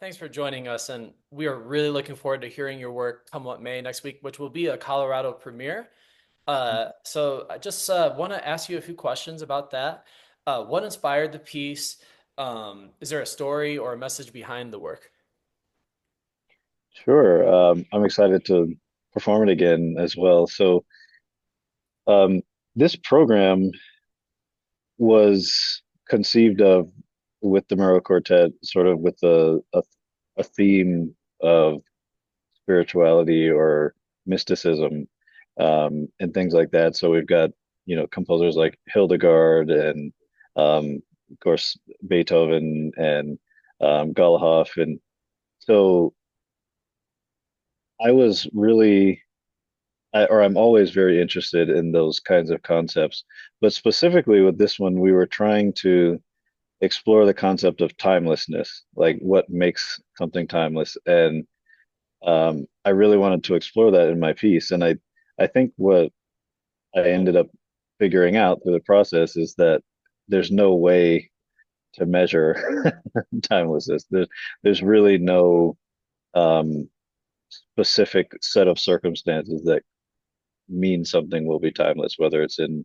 Thanks for joining us, and we are really looking forward to hearing your work come what may next week, which will be a Colorado premiere. So I just want to ask you a few questions about that. What inspired the piece? Is there a story or a message behind the work? Sure. I'm excited to perform it again as well. Um, this program was conceived of with the Miró Quartet, sort of with a theme of spirituality or mysticism, and things like that. So we've got, composers like Hildegard and, of course, Beethoven and Goloff. And so I was really or I'm always very interested in those kinds of concepts. But specifically with this one, we were trying to explore the concept of timelessness, like what makes something timeless. And I really wanted to explore that in my piece. And I think what I ended up figuring out through the process is that there's no way to measure timelessness. There's really no um, specific set of circumstances that mean something will be timeless, whether it's in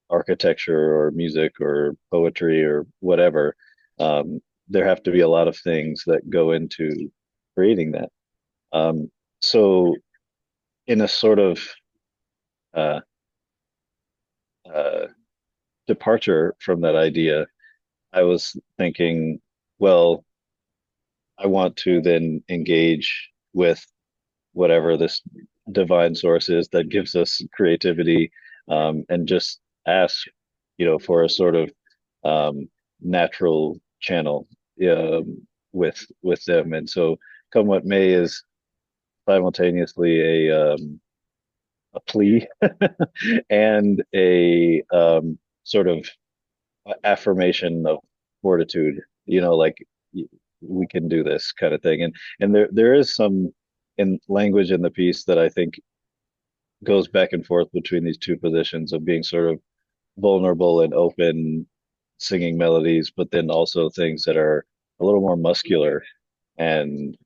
architecture or music or poetry or whatever. There have to be a lot of things that go into creating that. So, in a sort of uh, uh, departure from that idea, I was thinking, well, I want to then engage with whatever this divine source is that gives us creativity, and just ask, for a sort of natural channel, with them. And so, come what may is simultaneously a plea and a sort of affirmation of fortitude. Like, we can do this kind of thing. And there is some in language in the piece that I think goes back and forth between these two positions of being sort of vulnerable and open, singing melodies, but then also things that are a little more muscular and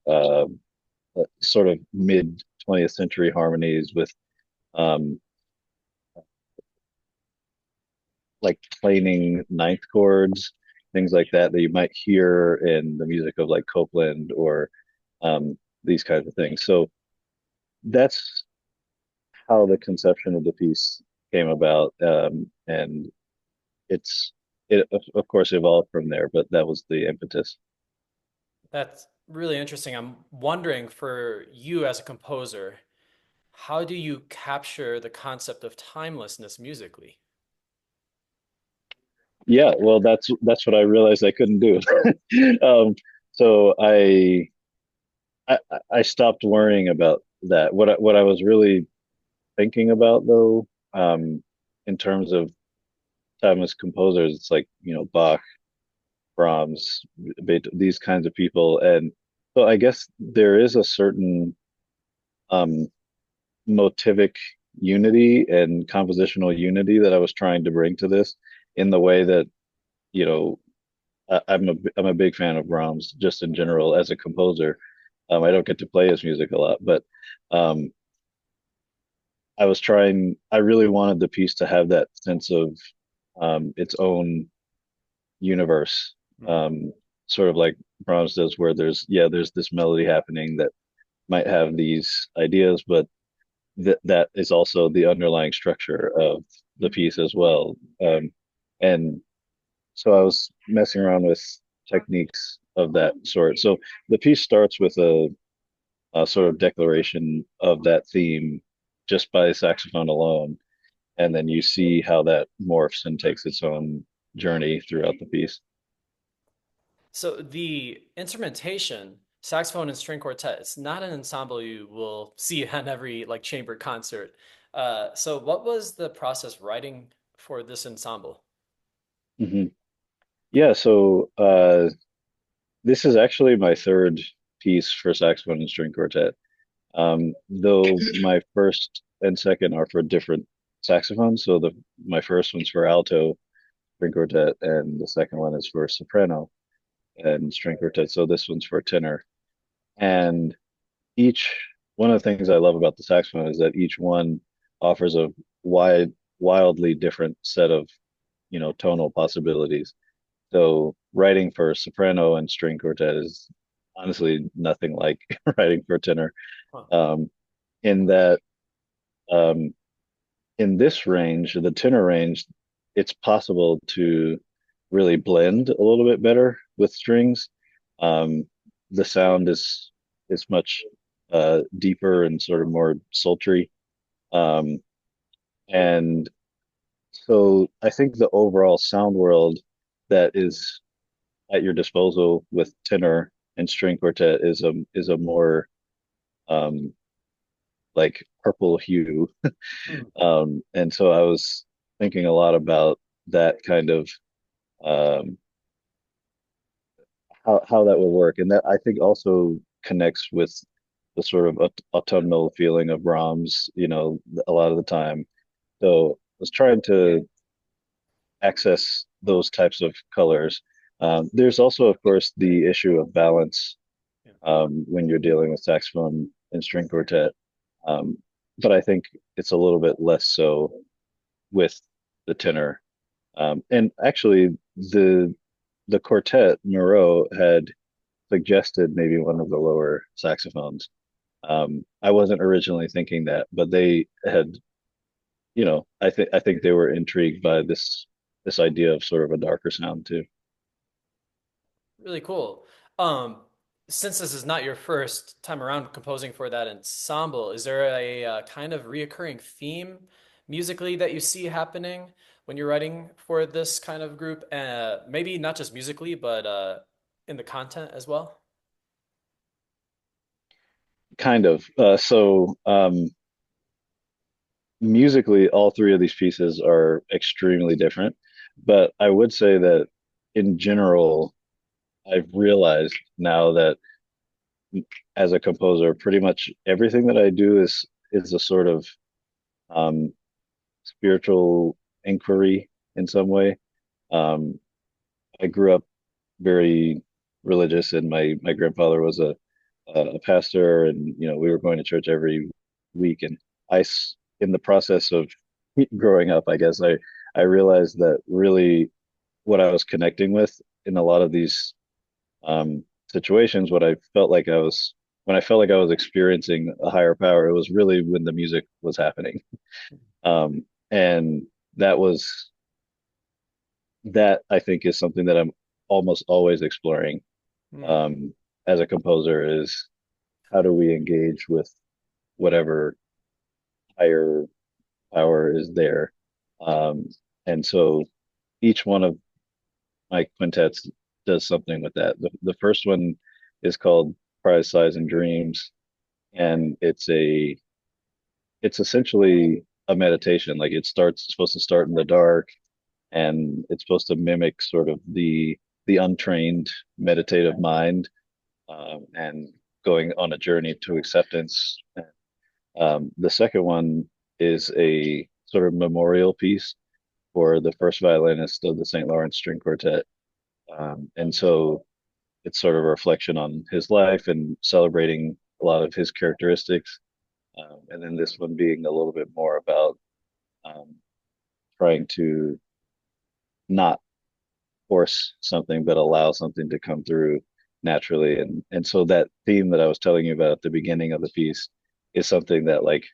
sort of mid 20th century harmonies with um, like planing ninth chords, things like that you might hear in the music of like Copland or these kinds of things. So that's how the conception of the piece came about, and it's it of course evolved from there, but that was the impetus. That's really interesting. I'm wondering for you as a composer, how do you capture the concept of timelessness musically? Yeah, well, that's what I realized I couldn't do. um, so I I stopped worrying about that. What I was really thinking about though, in terms of timeless composers, it's like, Bach, Brahms, Beethoven, these kinds of people. And so I guess there is a certain um, motivic unity and compositional unity that I was trying to bring to this in the way that, you know, I'm a big fan of Brahms just in general as a composer. I don't get to play his music a lot, but um, I really wanted the piece to have that sense of its own universe, Hmm. um, sort of like Brahms does, where there's this melody happening that might have these ideas, but that is also the underlying structure of the piece as well. And so I was messing around with techniques of that sort. So the piece starts with a sort of declaration of that theme just by saxophone alone, and then you see how that morphs and takes its own journey throughout the piece. So the instrumentation, saxophone and string quartet, it's not an ensemble you will see on every like chamber concert. So what was the process writing for this ensemble? Hmm. Yeah, so this is actually my third piece for saxophone and string quartet. Though my first and second are for different saxophones. So the my first one's for alto string quartet, and the second one is for soprano. and string quartet. So this one's for tenor. And each one of the things I love about the saxophone is that each one offers a wildly different set of, tonal possibilities. So writing for soprano and string quartet is honestly nothing like writing for tenor. Huh. Um, in that, um, in this range, the tenor range, it's possible to really blend a little bit better with strings. Um, the sound is much deeper and sort of more sultry. Um, and so I think the overall sound world that is at your disposal with tenor and string quartet is a more um, like purple hue. Hmm. And so I was thinking a lot about that kind of um, how that would work, and that I think also connects with the sort of autumnal feeling of Brahms, a lot of the time. So I was trying to access those types of colors. There's also, of course, the issue of balance Yeah. when you're dealing with saxophone and string quartet. Um, but I think it's a little bit less so with the tenor. And actually, the quartet, Miró, had suggested maybe one of the lower saxophones. I wasn't originally thinking that, but they had, I think they were intrigued by this idea of sort of a darker sound too. Really cool. Um, since this is not your first time around composing for that ensemble, is there a kind of reoccurring theme musically that you see happening when you're writing for this kind of group? Maybe not just musically, but in the content as well? Kind of. So musically, all three of these pieces are extremely different, but I would say that in general, I've realized now that as a composer, pretty much everything that I do is a sort of um, spiritual inquiry in some way. Um, I grew up very religious, and my grandfather was a pastor, and we were going to church every week. And in the process of growing up, I guess I realized that really what I was connecting with in a lot of these situations, what I felt like I was when I felt like I was experiencing a higher power, it was really when the music was happening. And that was that I think is something that I'm almost always exploring Hmm. um, as a composer is how do we engage with whatever higher power is there. Um, and so each one of my quintets does something with that. The first one is called Prize, Size, and Dreams, and it's essentially a meditation. Like it's supposed to start in the dark, and it's supposed to mimic sort of the untrained meditative mind, and going on a journey to acceptance. The second one is a sort of memorial piece for the first violinist of the St. Lawrence String Quartet. And so it's sort of a reflection on his life and celebrating a lot of his characteristics. And then this one being a little bit more about um, trying to not force something, but allow something to come through naturally. And so that theme that I was telling you about at the beginning of the piece is something that like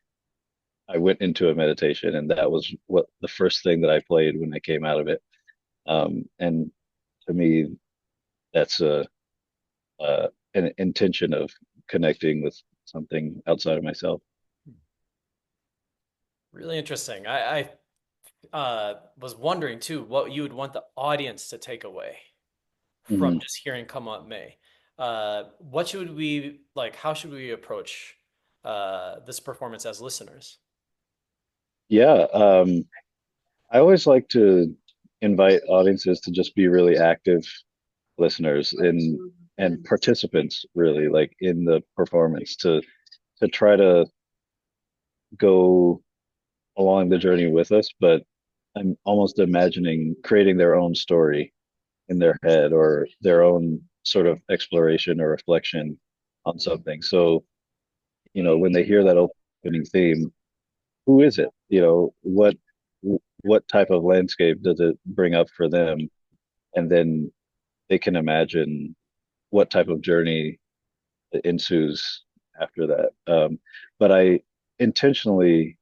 I went into a meditation, and that was what the first thing that I played when I came out of it. And to me, that's an intention of connecting with something outside of myself. Really interesting. I was wondering too what you would want the audience to take away from Mhm. just hearing Come What May. What should we like? How should we approach this performance as listeners? Yeah, I always like to invite audiences to just be really active listeners and participants, really, like in the performance, to try to go along the journey with us. But I'm almost imagining creating their own story in their head or their own. sort of exploration or reflection on something. So, when they hear that opening theme, who is it? What type of landscape does it bring up for them? And then they can imagine what type of journey ensues after that. But I intentionally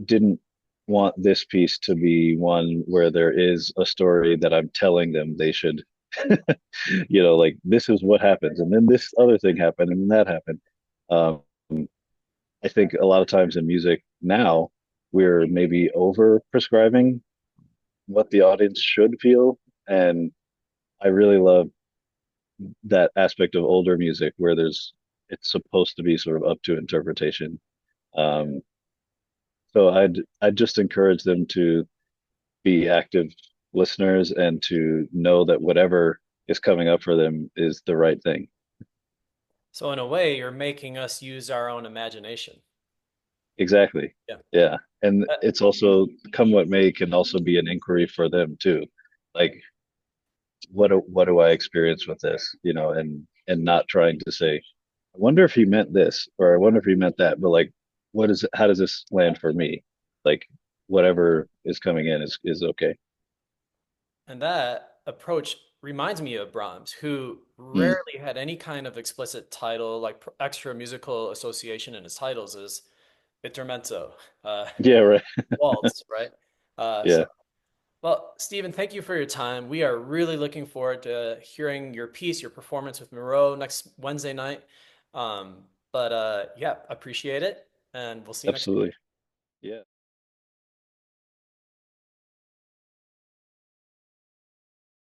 didn't want this piece to be one where there is a story that I'm telling them they should, like this is what happens, and then this other thing happened, and then that happened. Um, I think a lot of times in music now, we're maybe over prescribing what the audience should feel. And I really love that aspect of older music where it's supposed to be sort of up to interpretation. Um, so I'd just encourage them to be active listeners and to know that whatever is coming up for them is the right thing. So in a way, you're making us use our own imagination. Exactly. Yeah. Yeah. And Uh, it's also come what may can also be an inquiry for them too. Like what do I experience with this? And not trying to say, I wonder if he meant this or I wonder if he meant that, but like how does this land for me? Like whatever is coming in is okay. And that approach reminds me of Brahms, who Mm. rarely had any kind of explicit title, like extra musical association in his titles, is intermezzo, uh, Yeah, right. waltz, right? So, Yeah, well, Stephen, thank you for your time. We are really looking forward to hearing your piece, your performance with Miró next Wednesday night. Yeah, appreciate it, and we'll see you next week. absolutely. Yeah.